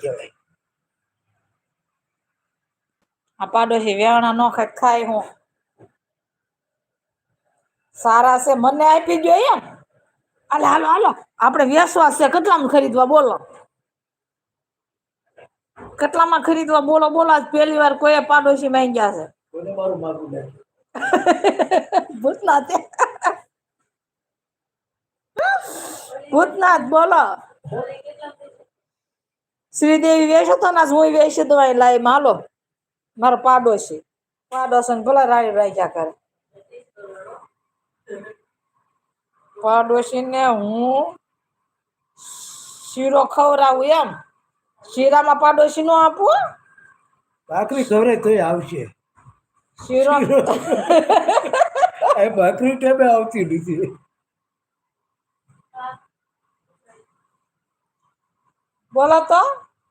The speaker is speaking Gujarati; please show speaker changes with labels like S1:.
S1: કહેવાય.
S2: આ પાડોશી વેવાણા નો ખાય હું સારા છે મને આપી દો એમ. હાલો હાલો હાલો આપણે વેસવા છે કેટલામાં ખરીદવા બોલો કેટલામાં ખરીદવા બોલો બોલો આજ પહેલી વાર કોઈ પાડોશી માંગ્યા છે.
S1: કોને મારું માગું નાખ્યું
S2: ભૂતનાથ ભૂતનાથ બોલો શ્રીદેવી વેચો તો ને હું વેચી દઉં લાઈ હાલો મારો પાડોશી ભલા રાડી રાખ્યા કરે પાડોશી ને હું શીરો ખવડાવું એમ શીરામાં પાડોશી નો આપું
S1: ભાખરી ખવડાય તોય આવશે.
S2: શીરો
S1: એ ભાખરી ટેબે આવતી નથી.
S2: બોલો તો